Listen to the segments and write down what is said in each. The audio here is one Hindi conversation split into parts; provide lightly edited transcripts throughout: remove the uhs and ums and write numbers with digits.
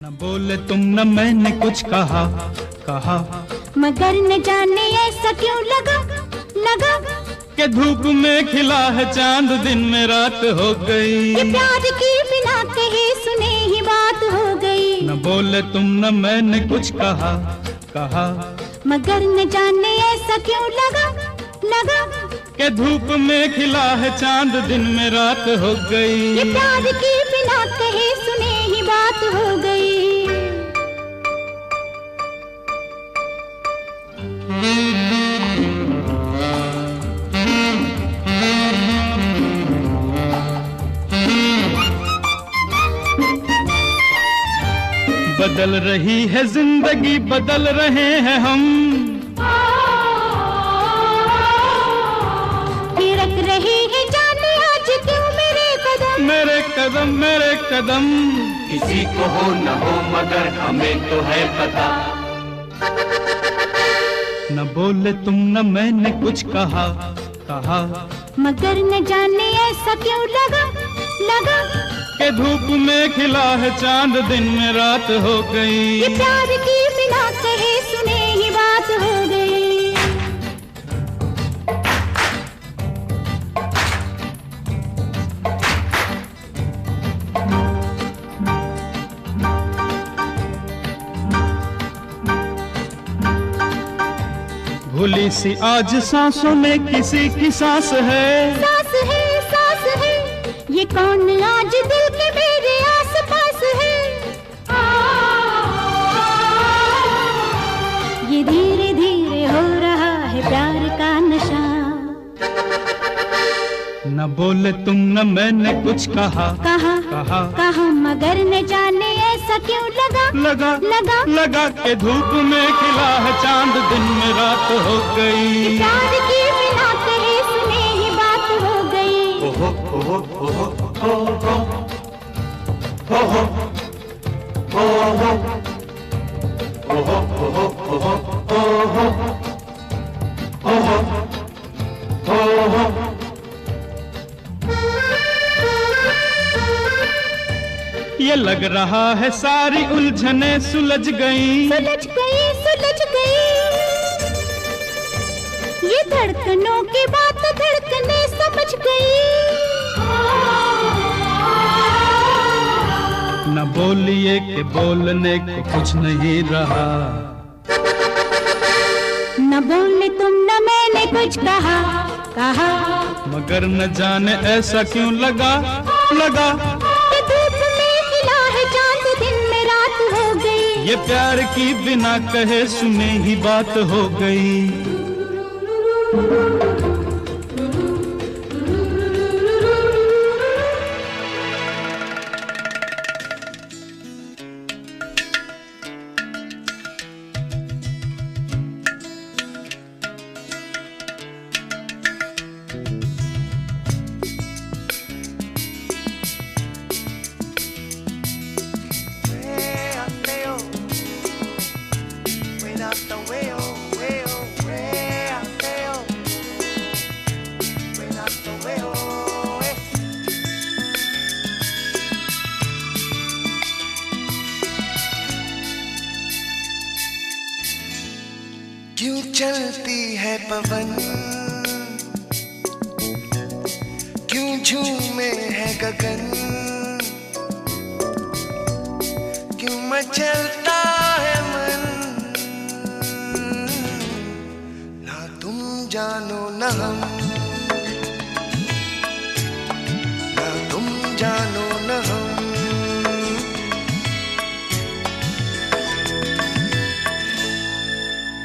न बोले तुम न मैंने कुछ कहा कहा, मगर न जाने ऐसा क्यों लगा लगा कि धूप में खिला है चांद दिन में रात हो गई। ये प्यार की बिना कहे सुने ही बात हो गई। न बोले तुम न मैंने कुछ कहा कहा, मगर न जाने ऐसा क्यों लगा लगा कि धूप में खिला है चांद दिन में रात हो गई। ये प्यार की बिना कहे सुने ही बात हो गई। बदल रही है जिंदगी, बदल रहे हैं हम, थिरक रही है जाने आज क्यों मेरे कदम, मेरे कदम मेरे कदम। किसी को हो न हो मगर हमें तो है पता। न बोले तुम न मैंने कुछ कहा कहा, मगर न जाने ऐसा क्यों लगा लगा कि धूप में खिला है चांद दिन में रात हो गई। ये प्यार की बिना कहे सुने ही बात हो गई। भूली सी आज सांसों में किसी की सांस है, सांस है सांस है, ये कौन आज दिल के मेरे आस पास है। ये धीरे धीरे हो रहा है प्यार का नशा। न बोले तुम न मैंने कुछ कहा कहा कहा, कहा मगर न जाने ऐसा क्यों लगा लगा लगा लगा के धूप में खिला है चांद दिन में रात हो गई। प्यार की बिना कहे सुने ही बात हो गई। ओहो ओहो ओहो ओहो ओहो ओहो ओहो ओहो ओहो ओहो ओहो। ये लग रहा है सारी उलझने सुलझ गई, सुलझ गई सुलझ गई। ये धड़कनों की बात धड़कने समझ गई। न बोलिए कि बोलने को कुछ नहीं रहा। न बोले तुम न मैंने कुछ कहा कहा, मगर न जाने ऐसा क्यों लगा लगा कि धूप में खिला है चांद दिन में रात हो गई। ये प्यार की बिना कहे सुने ही बात हो गई। क्यों चलती है पवन, क्यों झूमे है गगन, क्यों मचलता है मन। ना तुम जानो न हम, ना तुम जानो न हम।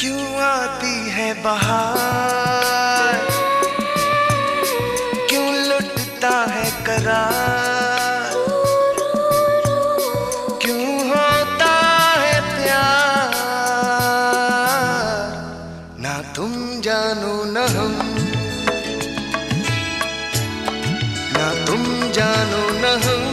क्यों आती है बहार, क्यों लुटता है करार, क्यों होता है प्यार। ना तुम जानो न हम, ना तुम जानो न हम।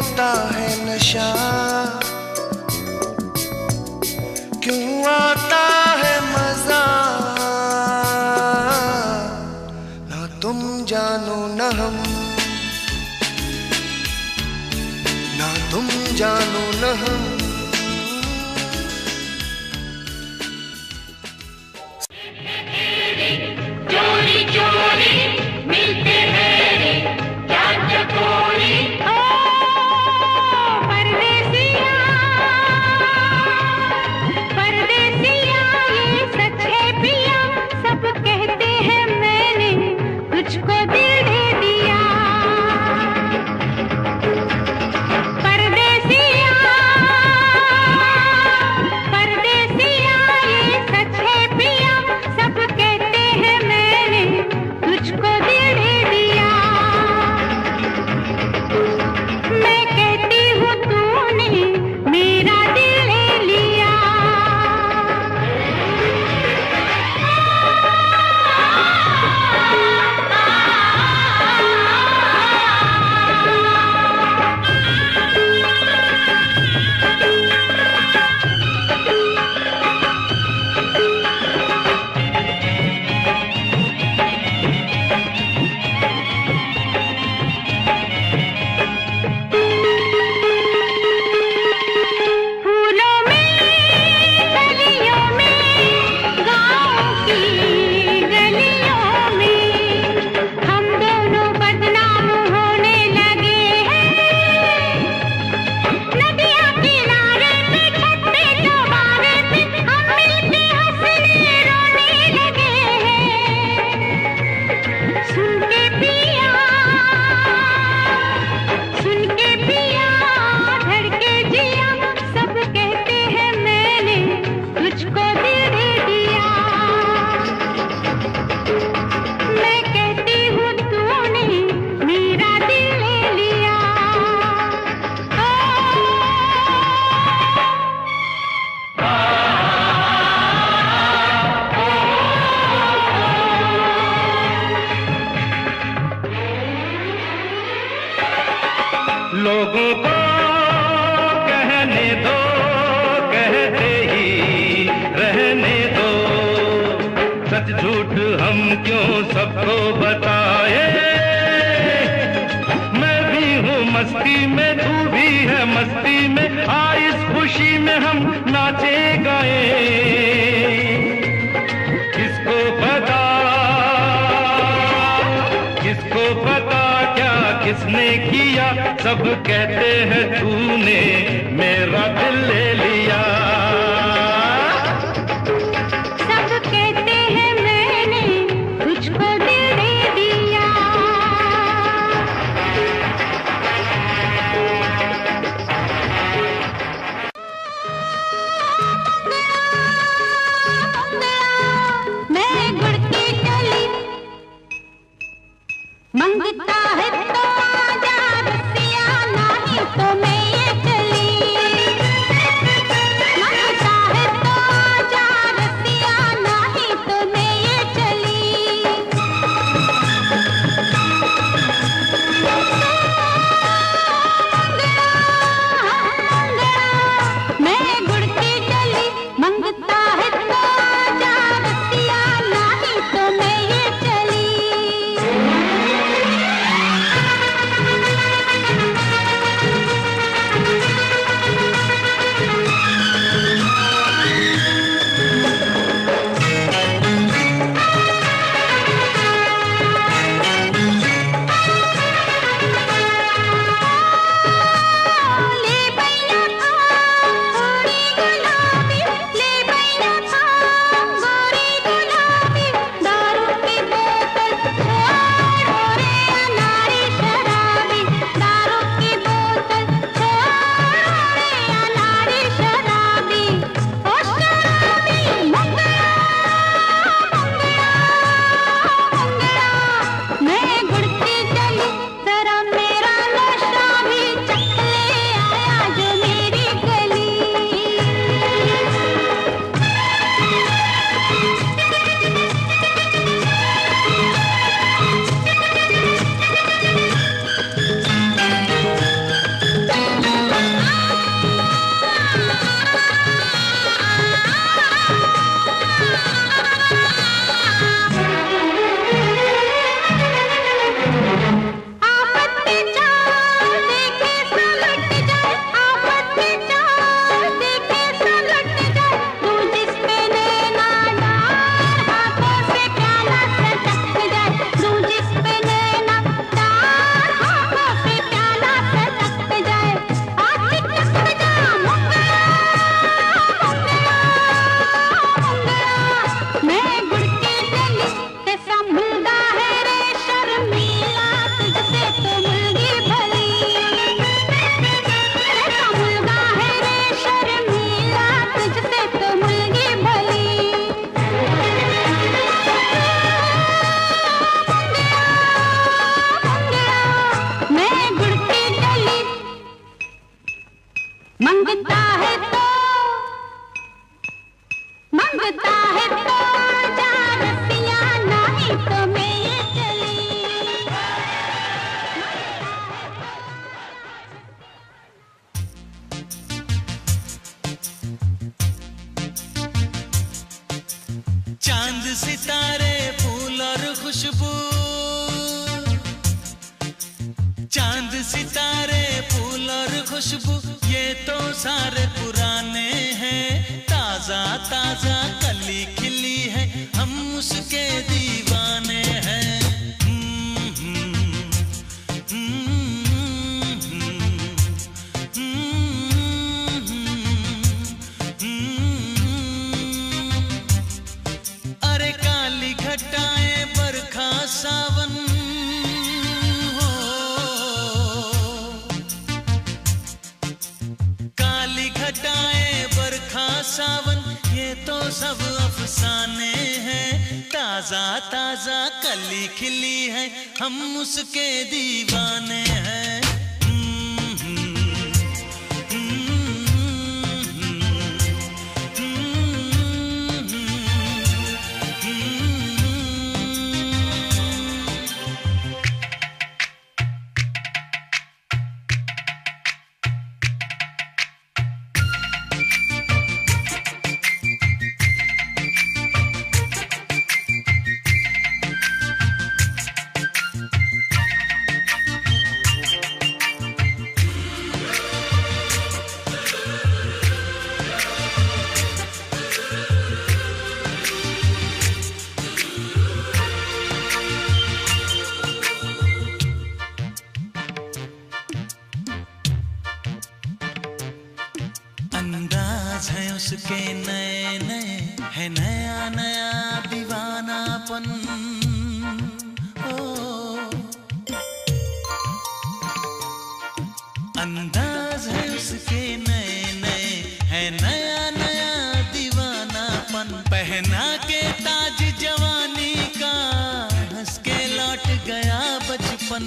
होता है नशा, क्यों आता है मजा, ना तुम जानो न हम, ना तुम जानो न हम। चोरी चोरी मिलते हैं क्या चकोरी, ओ परदेसिया, परदेसिया ये सच है पिया, सब कहते हैं मैंने तुझको दिल दे दिया। परदेसिया, परदेसिया ये सच है पिया, सब कहते हैं मैंने तुझको दिल दे दिया। मैं कहती हूँ तूने मेरा दिल ले लिया। फूलों में गलियों में गाँव की गलियों में हम दोनों बदनाम होने लगे हैं। नदियाँ किनारे पे छत पे चौबारे पे हम मिलके हंसने रोने लगे हैं। सुन के पिया, सुन के पिया धड़के जिया, सब कहते हैं मैंने तुझको दिल दे दिया। मैं कहती हूँ तूने मेरा दिल ले लिया। लोगों को कहने दो, कहते ही रहने दो, सच झूठ हम क्यों सबको बताए। मैं भी हूँ मस्ती में, तू भी है मस्ती में, आ इस खुशी में हम नाचे गाए। किसको पता, किसको पता क्या किसने किया, सब कहते हैं तूने मेरा दिल ले लिया। सब कहते हैं मैंने तुझको दिल दे दिया। मैं गुड़ की चली मंगता है तो आजा रसिया, नहीं तो मैं ये चली। मंगता है तो जा रसिया, नहीं तो मैं ये चली। चांद सितारे फूल और खुशबू, चांद सितारे फूल और खुशबू ये तो सारे पुराने हैं। ताजा ताजा कली खिली है, हम उसके दीवाने हैं। अरे काली घटाएं बरखा सावन हो, काली घटाएं बरखा सावन ये तो सब अफसाने हैं। ताजा ताजा कली खिली है, हम उसके दीवाने हैं। अंदाज है उसके नए नए, है नया नया दीवानापन। ओ अंदाज है उसके नए नए, है नया नया दीवानापन। पहना के ताज जवानी का, हंस के लौट गया बचपन।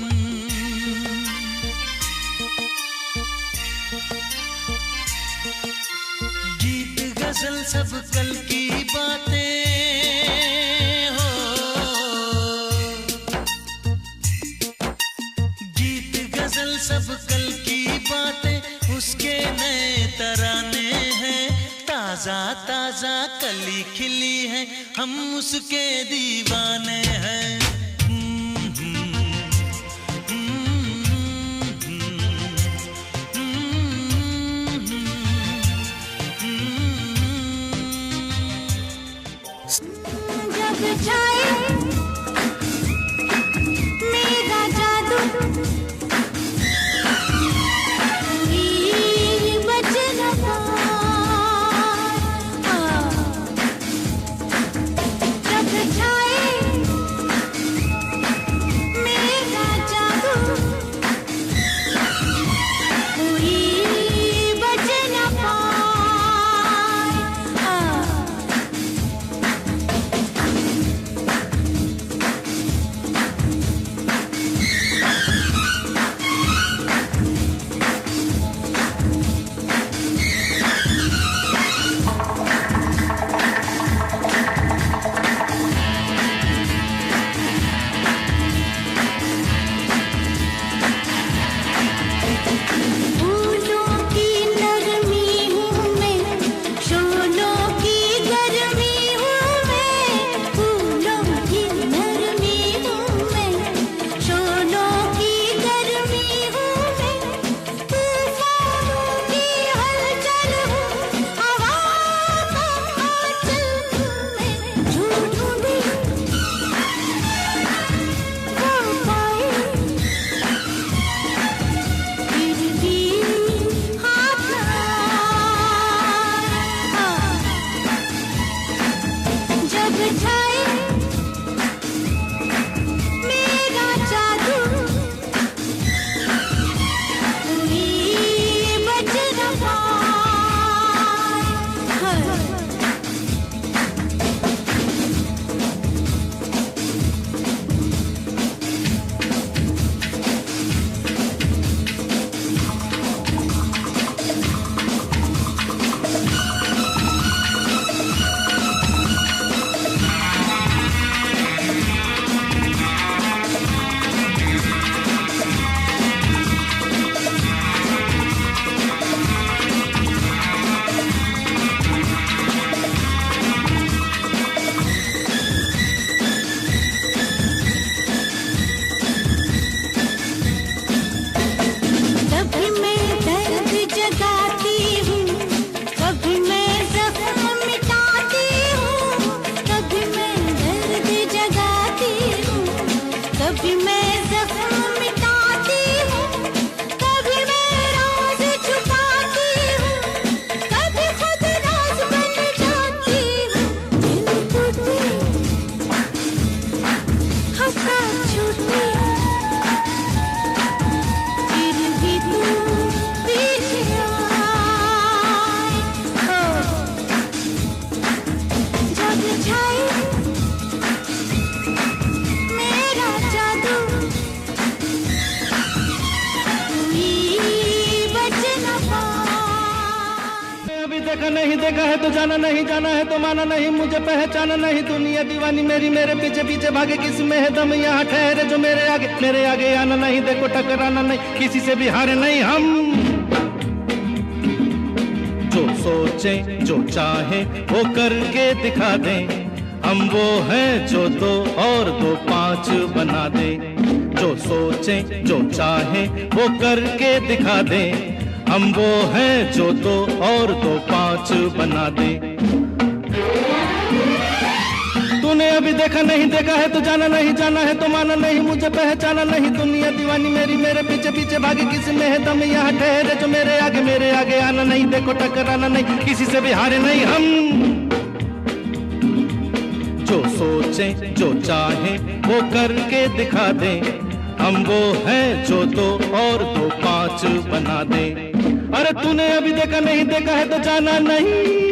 गीत गजल सब कल की बातें हो, गीत गजल सब कल की बातें उसके नए तराने हैं। ताजा ताजा कली खिली है, हम उसके दीवाने हैं। जब छाए मेरा जादू, हीर बच न पाए। जब छाए मेरा जादू, हीर बच न पाए। फूलों की नरमी हूँ मैं, शोलों की गर्मी हूँ मैं। फूलों की नरमी हूँ मैं, शोलों की गर्मी हूँ मैं। तूफानों की हलचल हूँ, हवाओं का आंचल हूँ मैं। झूठों भी वो पाए, फिर भी देखा नहीं देखा है तो जाना नहीं जाना है तो माना नहीं, मुझे पहचाना नहीं, दुनिया दीवानी मेरी मेरे पीछे पीछे भागे, किस में है दम यहाँ ठहरे जो मेरे आगे आना नहीं, देखो टकराना नहीं, किसी से भी हारे नहीं हम। जो सोचे जो चाहे वो करके दिखा दें, हम वो हैं जो 2 और 2 5 बना दें। जो सोचे जो चाहे वो करके दिखा दें, हम वो हैं जो 2 और 2 5 बना दें। तूने अभी देखा नहीं देखा है तो जाना नहीं जाना है तो माना नहीं, मुझे पहचाना नहीं, दुनिया दीवानी मेरी मेरे पीछे पीछे भागे, किस में है दम यहाँ ठहरे जो मेरे आगे आना नहीं, देखो टकराना नहीं, किसी से भी हारे नहीं हम। जो सोचे जो चाहे वो करके दिखा दें, हम वो हैं जो 2 और 2 5 बना दें। अरे तूने अभी देखा नहीं देखा है तो जाना नहीं।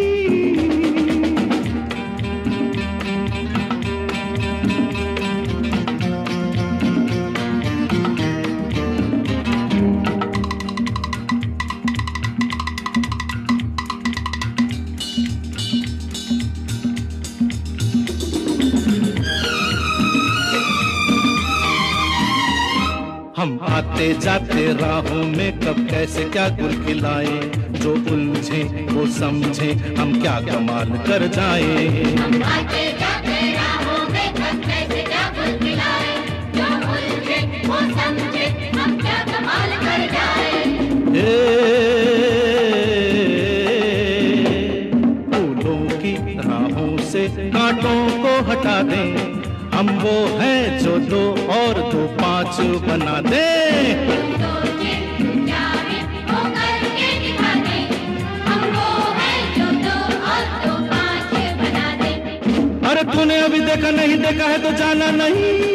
हम आते जाते राहों में कब कैसे क्या गुल खिलाए, जो उलझे वो समझे हम क्या कमाल कर जाए। हम आते जाते राहों में कब कैसे क्या गुल खिलाए, जो उलझे वो समझे हम क्या कमाल कर जाए। फूलों की राहों से कांटों को हटा दें, हम वो हैं जो 2 और 2 5 बना दे। सोचे चाहे वो करके दिखा दे, हम वो हैं जो 2 और 2 5 बना दे। अरे तूने अभी देखा नहीं देखा है तो जाना नहीं।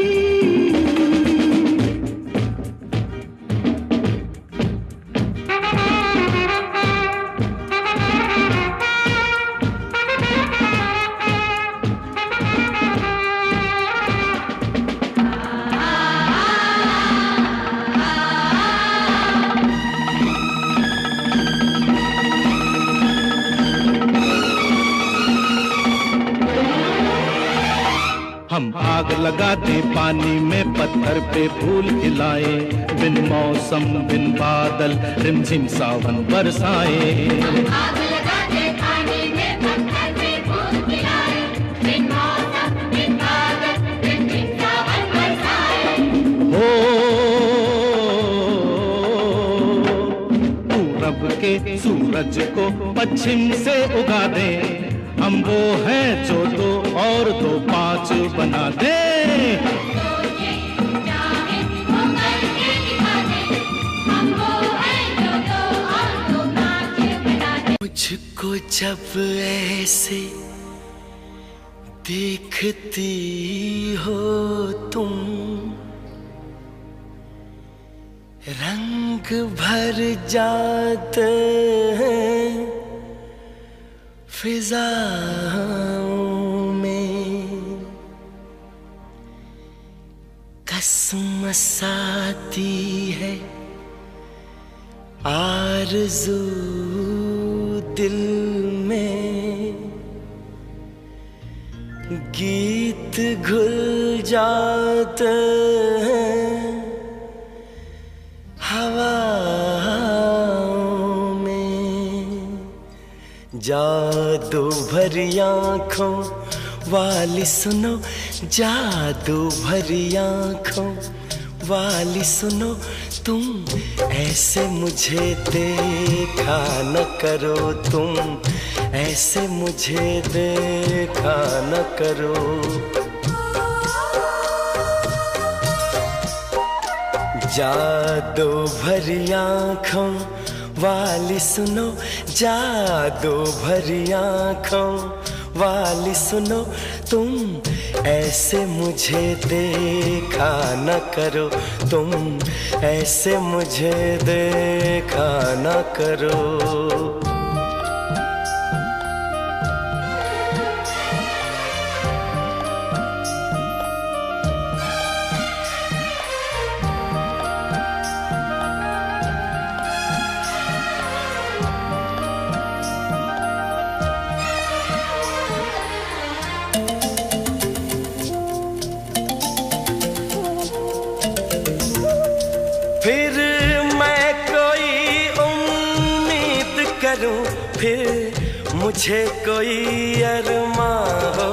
हम आग लगा दे पानी में, पत्थर पे फूल खिलाए, बिन मौसम बिन बादल रिमझिम सावन बरसाए। आग लगा दे पानी में, पत्थर पे फूल खिलाए, बिन मौसम बिन बादल रिमझिम सावन बरसाए। हो पूरब के सूरज को पश्चिम से उगा दे, हम वो हैं जो 2 और 2 5 बना दे। सोचे चाहे वो करके दिखा दे, हम वो हैं जो 2 और 2 5 बना दे। मुझको जब ऐसे देखती हो तुम, रंग भर जाते हैं फिजाओं में, कसमस आती है आरज़ू दिल में, गीत घुल जाते हैं हवाओं में, जादू भरी आँखों वाली सुनो, जादू भरी आँखों वाली सुनो, तुम ऐसे मुझे देखा न करो, तुम ऐसे मुझे देखा न करो। जादू भरी आँखों वाली सुनो, जादू भरी आँखों वाली सुनो, तुम ऐसे मुझे देखा न करो, तुम ऐसे मुझे देखा न करो। करूं फिर मुझे कोई अरमां हो।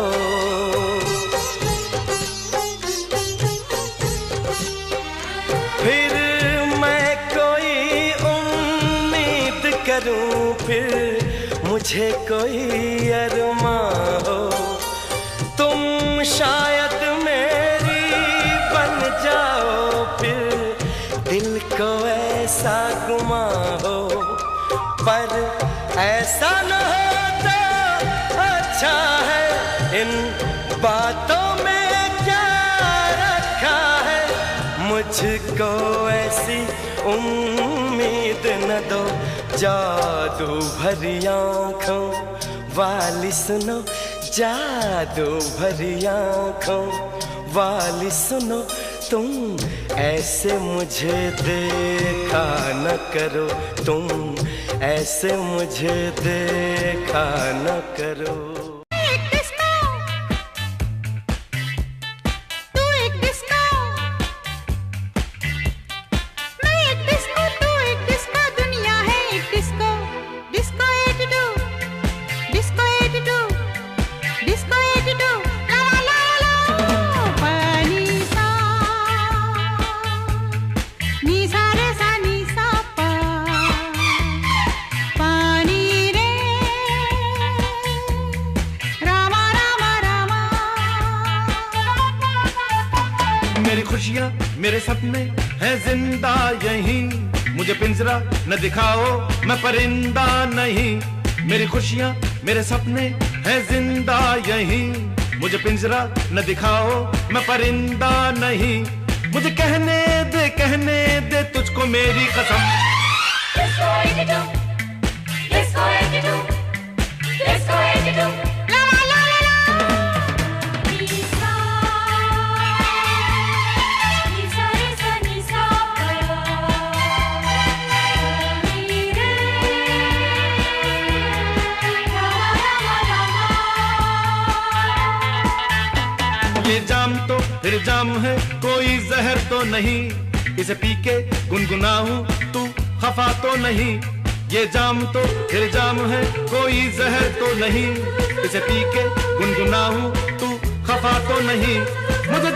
फिर मैं कोई उम्मीद करूं फिर मुझे कोई अरमां हो। तुम शायद मेरी बन जाओ फिर दिल को ऐसा गुमा हो। पर ऐसा न हो तो अच्छा है, इन बातों में क्या रखा है। मुझको ऐसी उम्मीद न दो, जादू भरी आँखों वाली सुनो, जादू भरी आँखों वाली सुनो। तुम ऐसे मुझे देखा न करो, तुम ऐसे मुझे देखा न करो। मेरी खुशियाँ मेरे सपने हैं जिंदा यहीं, मुझे पिंजरा न दिखाओ मैं परिंदा नहीं। मेरी खुशियाँ मेरे सपने हैं जिंदा यहीं, मुझे पिंजरा न दिखाओ मैं परिंदा नहीं। मुझे कहने दे तुझको मेरी कसम। ये जाम तो फिर जाम है, कोई जहर तो नहीं, इसे पी के गुनगुनाऊं तू खफा तो नहीं। ये जाम तो फिर जाम है, कोई जहर तो नहीं, इसे पी के गुनगुनाऊं तू खफा तो नहीं। मुझे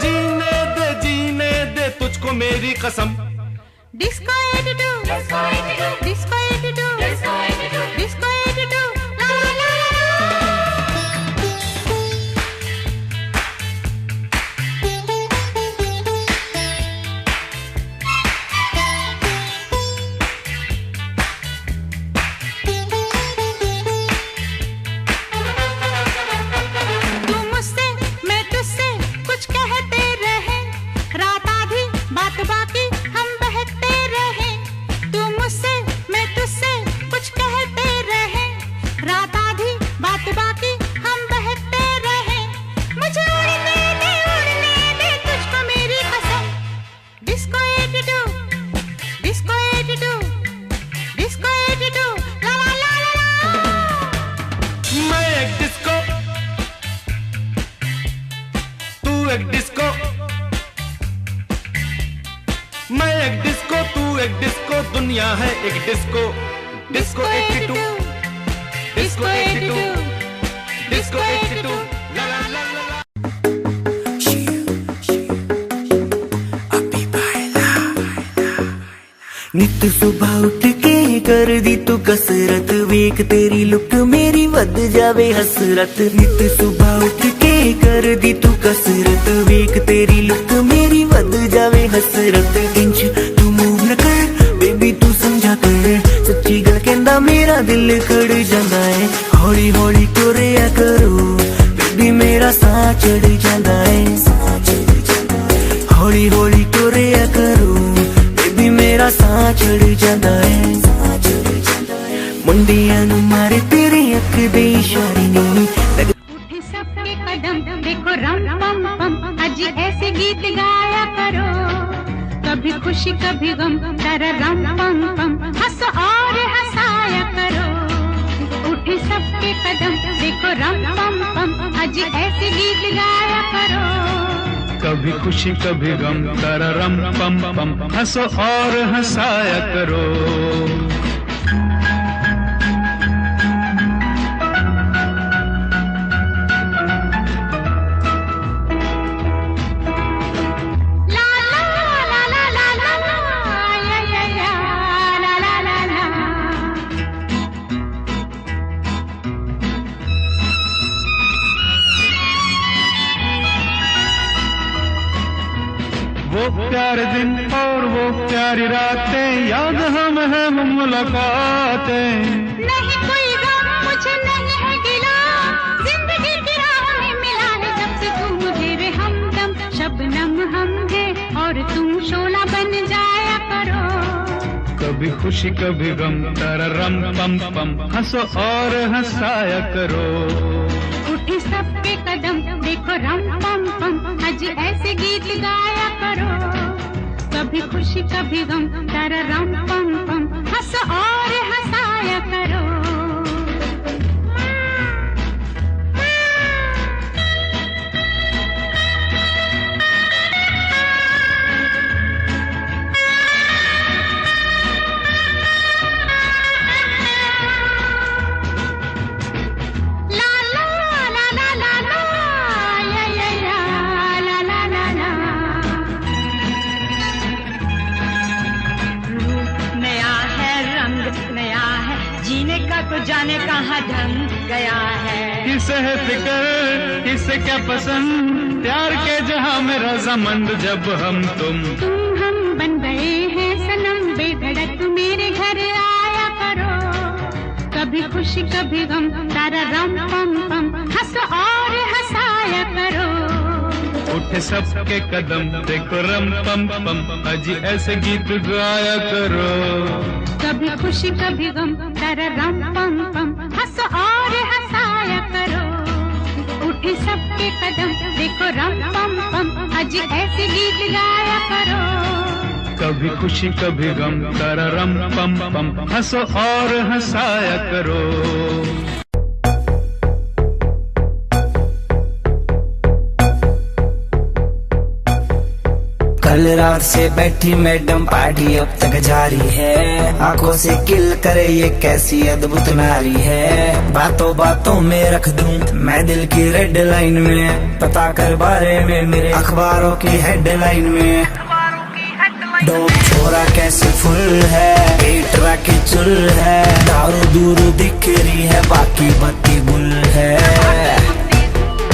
जीने दे तुझको मेरी कसम। Disco attitude, disco attitude, disco attitude, disco attitude, disco attitude, ला ला ला ला। तू मुझसे मैं तुझसे कुछ कहते रहे, रात आधी बात बाकी हम बहते रहे। तू मुझसे मैं तुझसे कुछ कहते रहे, रात आधी बात बाकी हम बहते रहे। मुझे उड़ने दे तुझको मेरी कसम। Disco attitude, disco attitude, disco attitude, ला ला ला ला। मैं एक डिस्को, तू एक डिस्को, मैं एक डिस्को, तू एक डिस्को, दुनिया है एक disco. Disco attitude, disco attitude, disco attitude, ला ला ला ला ला। नित सुबह उठ के कर दी तू कसरत, वेख तेरी लुक मेरी वध जावे हसरत। नित सुबह उठ के कर दी तू कसरत, वेख तेरी लुक मेरी वध जावे हसरत। इंच तू मूव न कर बेबी तू समझा कर, सच्ची गल कहंदा मेरा दिल खड़ जांदा है। हौली हौली तुरिया करो बेबी मेरा साह चढ़ जांदा है। हौली हौली तुरिया करो बेबी मेरा साह चढ़ जांदा है। मुंडियां नू मारे तेरी अख दे इशारे नी। उठे सबके कदम देखो रम पम पम, आज ऐसे गीत गाया करो। कभी खुशी कभी गम, तर रम पम पम, हंस और हंसाया करो। उठे सबके कदम देखो रम पम पम, आज ऐसे गीत गाया करो। कभी खुशी कभी गम, तररम पम पम, हंसो और हंसाया करो। प्यारे दिन और वो प्यारी रातें, याद हम है मुलाकातें। नहीं कोई गम मुझे नहीं है गिला, जिंदगी की राह में मिला है जब से तू मुझे वे हमदम। शबनम हम है और तुम शोला बन जाया करो। कभी खुशी कभी गम, तररम पम पम, हंसो और हंसाया करो। उठे सबके कदम, देखो रम पम पम, आज ऐसे गीत गाया करो। कभी खुशी कभी गम, तररम पम पम, हंसो और हंसाया करो। तो जाने कहाँ ढंग गया है। किसे है फिक्र किसे क्या पसंद, प्यार के जहां में रजामंद जब हम तुम हम बन गए हैं सनम, बेधड़क मेरे घर आया करो। कभी खुशी कभी गम, तारा रम पम पम, हंस और हंसाया करो। उठे सबके कदम, देखो रम पम पम, अजी ऐसे गीत गाया करो। कभी खुशी कभी गम, तारा रम पम पम, हंस और हंसाया करो। उठे सबके कदम, देखो रम पम पम, अजी ऐसे गीत गाया करो। कभी खुशी कभी गम, तारा रम पम पम, हंसो और हंसाया करो। कल रात से बैठी मैडम पार्टी अब तक जारी है, आंखों से किल करे ये कैसी अद्भुत नारी है। बातों बातों में रख दूं मैं दिल की रेड लाइन में, पता कर बारे में मेरे अखबारों की हेडलाइन में। डोप छोरा कैसे फुल है, पेटरा की चुल है, दारू दूर दिख रही है बाकी बत्ती गुल है।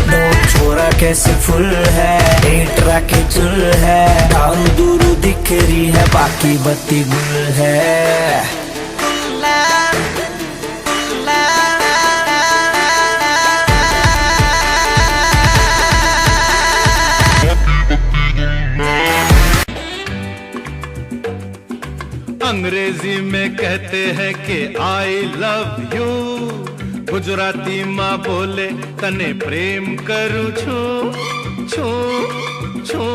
डोप छोरा कैसे फुल है, पेटरा की चुल है, दारू दूर दिख रही है बाकी बत्ती गुल है। अंग्रेजी में कहते हैं कि आई लव यू, गुजराती माँ बोले तने प्रेम करूँ छू छू छू,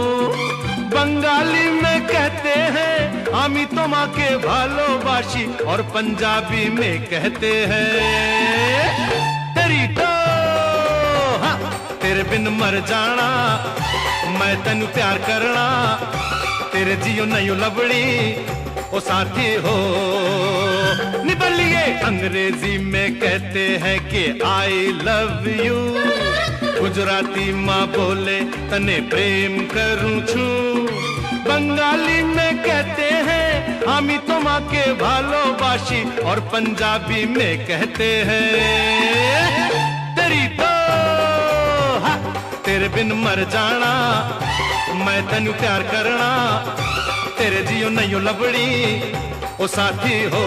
बंगाली में कहते हैं आमी तो माँ के भालोबाशी, और पंजाबी में कहते हैं तेरी तो हाँ, तेरे बिन मर जाना, मैं तेनू प्यार करना, तेरे जियो नहीं लबड़ी ओ साथी हो निबलिए। अंग्रेजी में कहते हैं कि आई लव यू, गुजराती माँ बोले तने प्रेम करूँ छू, बंगाली में कहते हैं आमी तो माँ के भालोबाशी, और पंजाबी में कहते हैं तेरी तो हाँ, तेरे बिन मर जाना, मैं तेनू प्यार करना, तेरे जियो नहीं लबड़ी ओ साथी हो।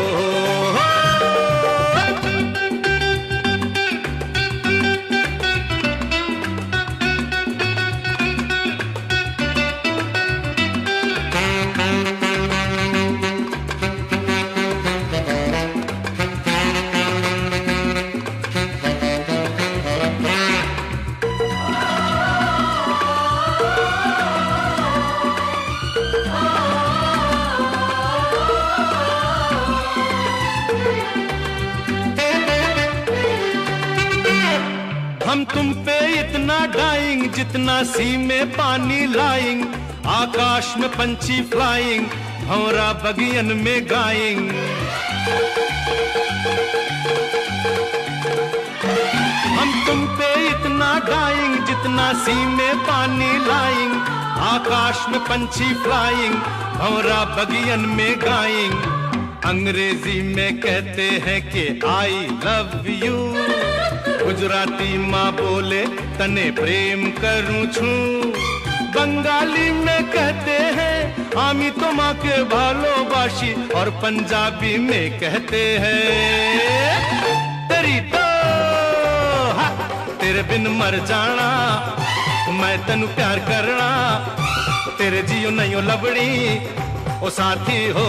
हम तुम पे इतना डाइंग जितना सी में पानी लाइंग, आकाश में पंछी फ्लाइंग, भंवरा बगियन में गाइंग। हम तुम पे इतना डाइंग जितना सी में पानी लाइंग, आकाश में पंछी फ्लाइंग, भंवरा बगियन में गाइंग। अंग्रेजी में कहते हैं कि आई लव यू, गुजराती माँ बोले तने प्रेम करूँ छू, बंगाली में कहते हैं आमी তোমাকে ভালোবাসি और पंजाबी में कहते हैं तेरी तो तेरे बिन मर जाना मैं तनु प्यार करना तेरे जियो नहीं लबड़ी ओ साथी हो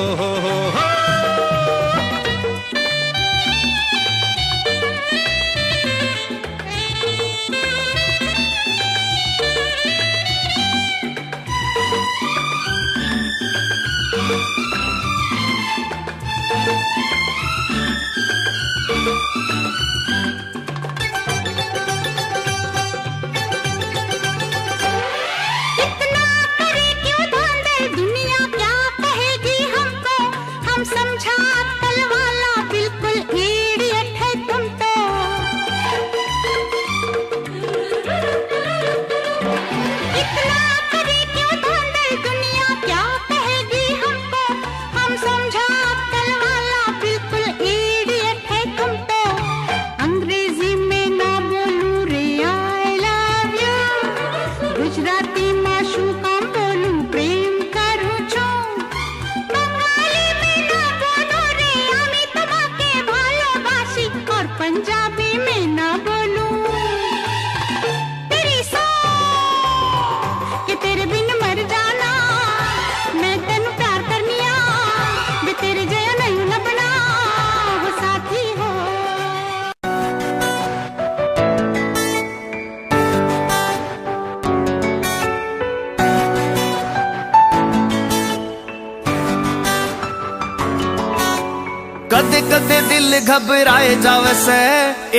कदे कदे दिल घबराए जावे से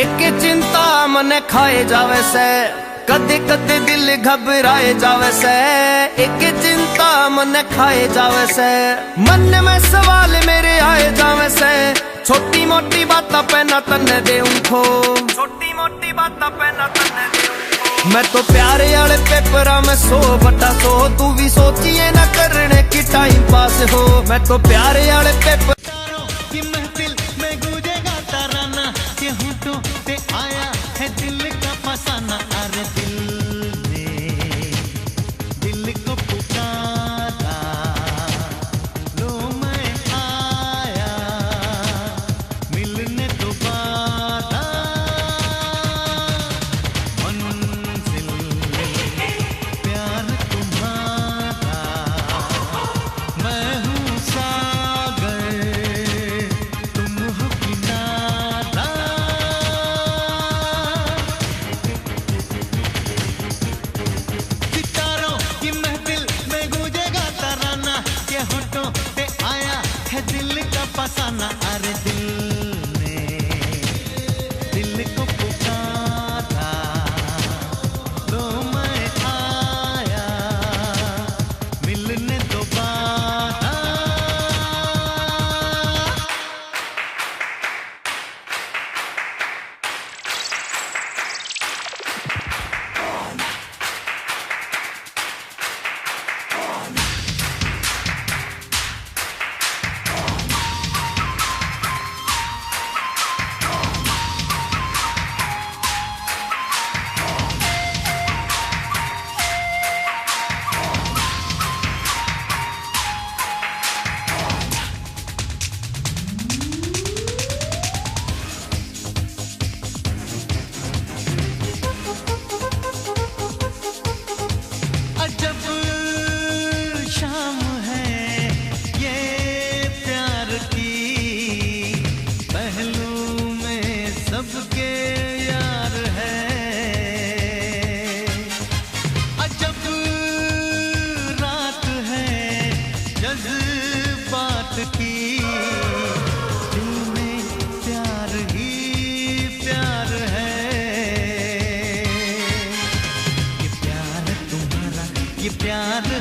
एक चिंता मन खाए जावे से कदे कदे दिल घबराए जावे से एक चिंता मन खाए जावे से मन में सवाल मेरे आए जावे से छोटी मोटी बात पे न तन्ने दे उनको छोटी मोटी बात पे न तन्ने दे मैं तो प्यारे वाले पेपरा में 100/100 तू भी सोचिए न करने की टाइम पास हो मैं तो प्यारे वाले पेपर की महफिल में गूंजेगा तराना ये होठों पे आया है दिल का फसाना अरे दिल ने दिल को पुकारा लो मैं आया मिलने दोबारा मंजिल प्यार तुम्हारा मैं हूँ सागर फसाना अरे दिल ने दिल को पुकारा लो मैं आया मिलने दोबारा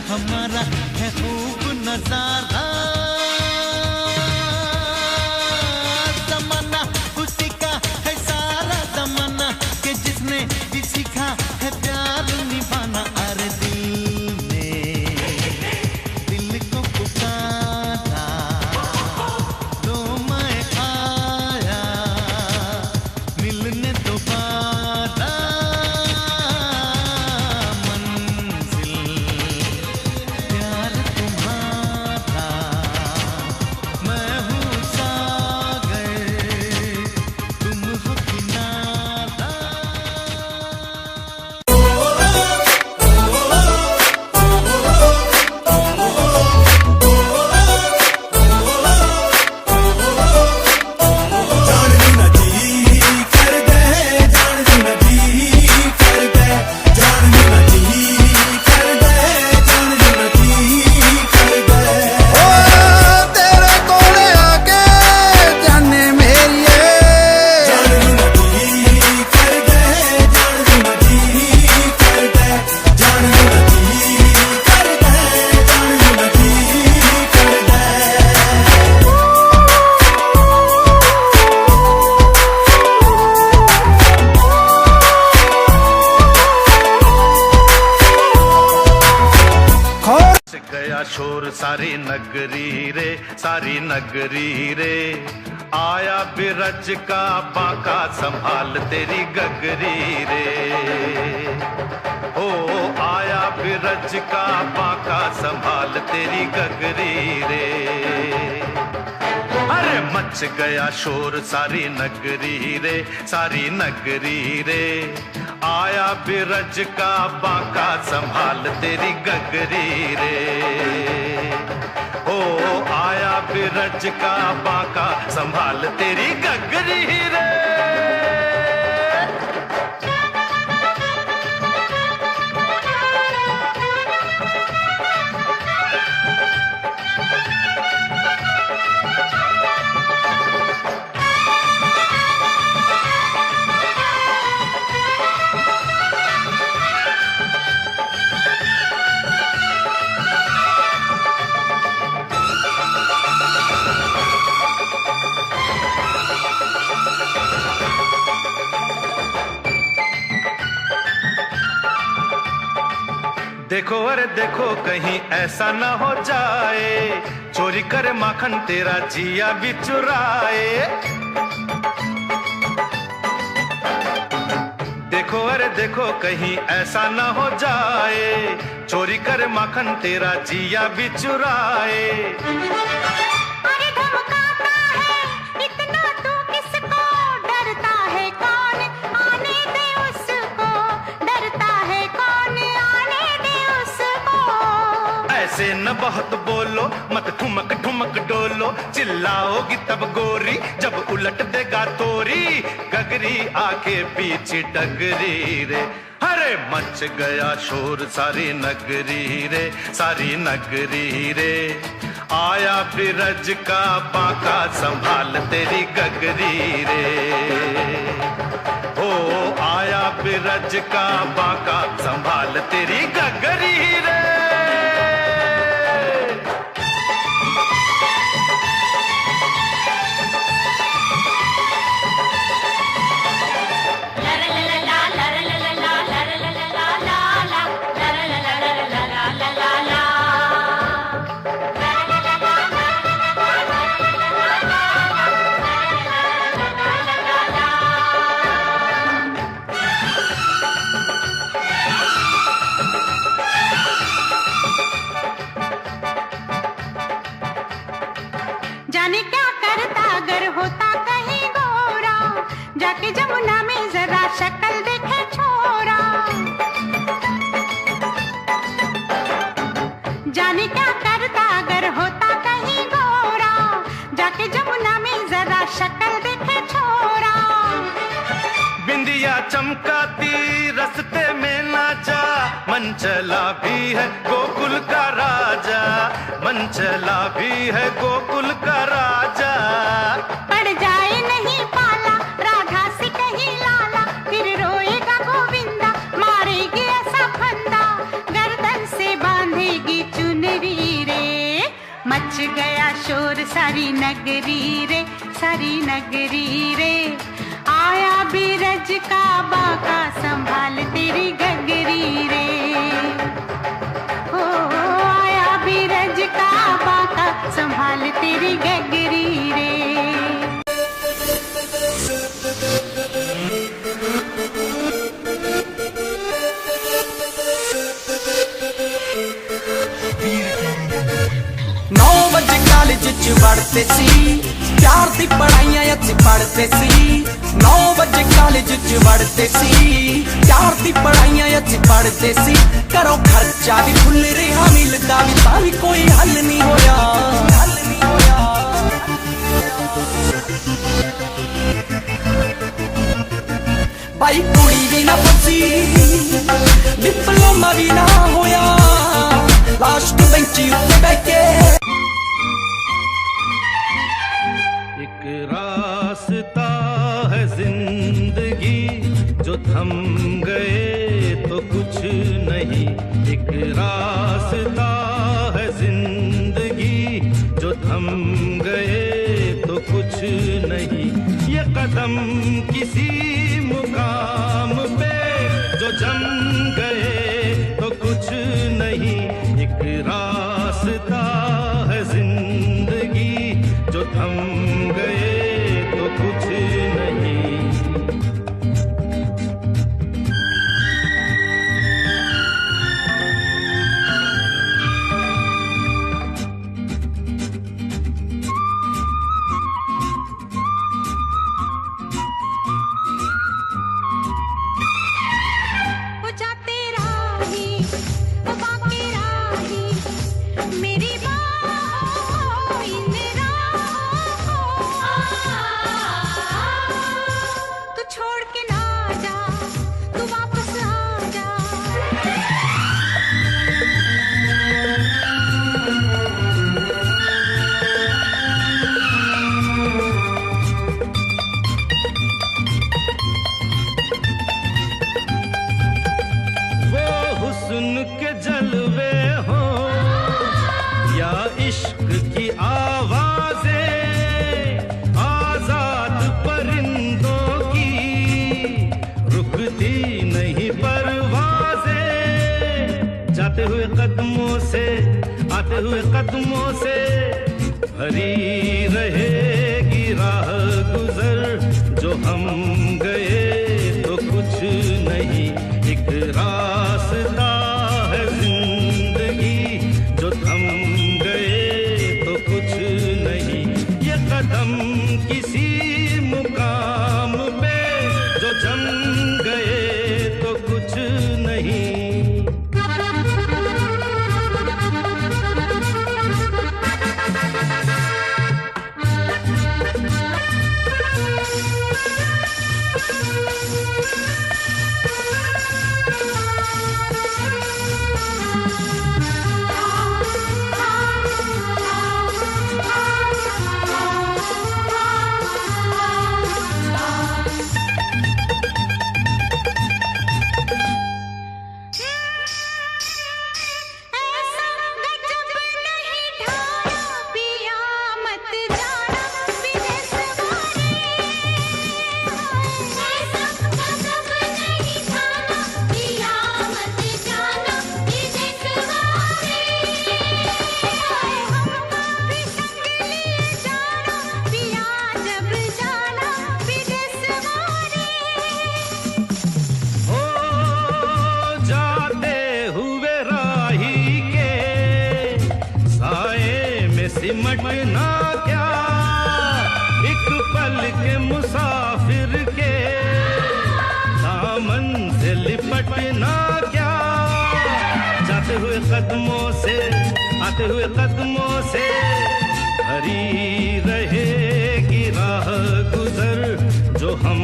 हमारा है खूब नजारा जमाना उसी का है सारा जमाना के जिसने भी सीखा है प्यार निभाना अरे दिल ने दिल को पुकारा तो मैं आया मिलने दोबारा मंजिल सारी नगरी रे, सारी नगरी रे। आया बिरज का बांका संभाल तेरी गगरी रे। ओ आया बिरज का बांका संभाल तेरी गगरी रे। अरे मच गया शोर सारी नगरी रे, सारी नगरी रे। आया बिरज का बांका संभाल तेरी गगरी रे। ओ आया बिरज का बांका संभाल तेरी गगरी रे। देखो अरे देखो कहीं ऐसा ना हो जाए, चोरी करे माखन तेरा जिया भी चुराए। देखो अरे देखो कहीं ऐसा ना हो जाए, चोरी करे माखन तेरा जिया भी चुराए। अरे धमकाता है इतना तू किसको, डरता है कौन आने दे उसको, डरता है कौन आने दे उसको। ऐसे न बहुत बोलो, मत ठुमक ठुमक डोलो, चिल्लाओगी तब गोरी जब उलट देगा तोरी गगरी आके पीछे डगरी रे। अरे मच गया शोर सारी नगरी रे, सारी नगरी रे। आया बिरज का बांका संभाल तेरी गगरी रे। ओ आया बिरज का बांका संभाल तेरी गगरी रे। जाने क्या करता अगर होता कहीं गोरा, जाके जमुना में जरा शक्ल देखे छोरा। जाने क्या करता अगर होता कहीं गोरा, जाके जमुना में जरा शक्ल देखे छोरा। बिंदिया चमकाती रस्ते में ना जा, मन चला भी है गोकुल का राजा, मन चला भी है गोकुल का राजा। पड़ जाए नहीं पाला राधा से कहीं लाला, फिर रोएगा गोविंदा मारेगी ऐसा फंदा, गर्दन से बांधेगी चुनरी रे। मच गया शोर सारी नगरी रे, सारी नगरी रे। आया बिरज का बांका संभाल तेरी गगरी रे। ओ आया बिरज का बांका संभाल तेरी गगरी रे। कालेज च पढ़ते सी, प्यार दी पढ़ाइयां अच पढ़ते सी। 9 बजे कालेज च पढ़ते सी, प्यार दी पढ़ाइयां अच पढ़ते सी। घरों खर्चा भी खुल रहा मिलदा भी तां भी कोई हल नहीं होया, हल नहीं होया। भाई कुड़ी भी ना बची, डिप्लोमा भी ना होया, लास्ट बेंची उत्ते बैठे। एक रास्ता है जिंदगी जो थम गए तो कुछ नहीं। एक रास्ता है जिंदगी जो थम गए तो कुछ नहीं। ये कदम किसी मुकाम पे जो जम गए तो कुछ नहीं। एक रास्ता कुछ नहीं। हुस्न के जलवे हो या इश्क की आवाजें, आजाद परिंदों की रुकती नहीं परवाजें, जाते हुए कदमों से आते हुए कदमों से भरी रहेगी राह गुजर, जो हम गए तो कुछ नहीं, एक रास्ता है जिंदगी, जो थम गए तो कुछ नहीं, ये कदम किसी मुकाम पे जो जम गए तो कुछ नहीं। सिमटना क्या एक पल के मुसाफिर के दामन से लिपटना क्या, जाते हुए कदमों से आते हुए कदमों से भरी रहेगी राह गुजर, जो हम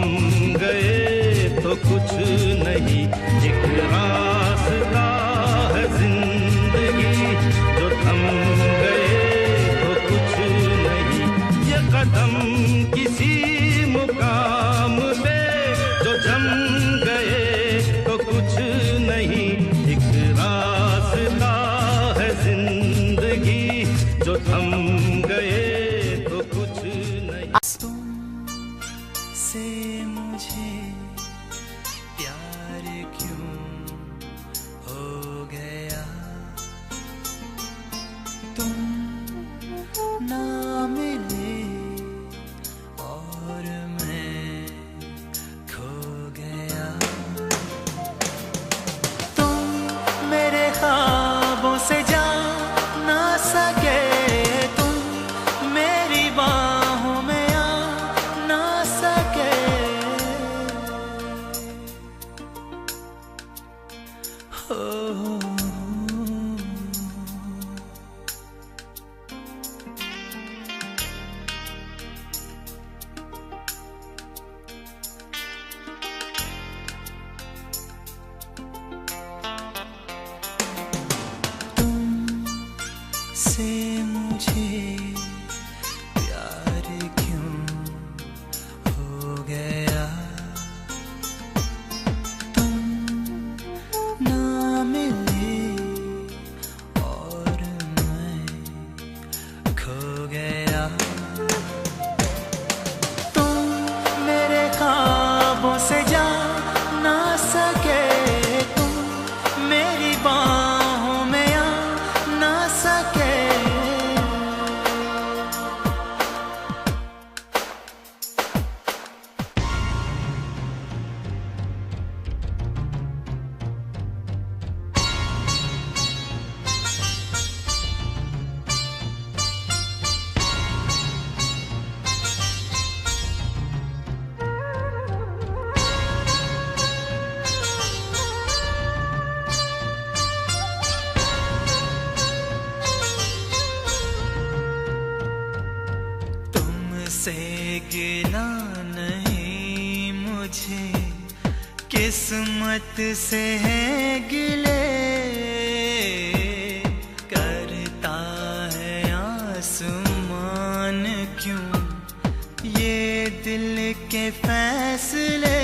गए तो कुछ नहीं, एक रास्ता है जिंदगी, जो थम गए कदम किसी मुकाम पे जो जम गए तो कुछ नहीं, एक रास्ता है जिंदगी, जो थम गए तो कुछ नहीं। तुमसे मुझे प्यार क्यों हो गया, तुम ना मिले और मैं खो गया, तुम मेरे ख्वाबों से जा ना सके, तुम मेरी बाहों में आ ना सके, मिला नहीं मुझे, किस्मत से है गिले, करता है आसमान क्यों ये दिल के फैसले।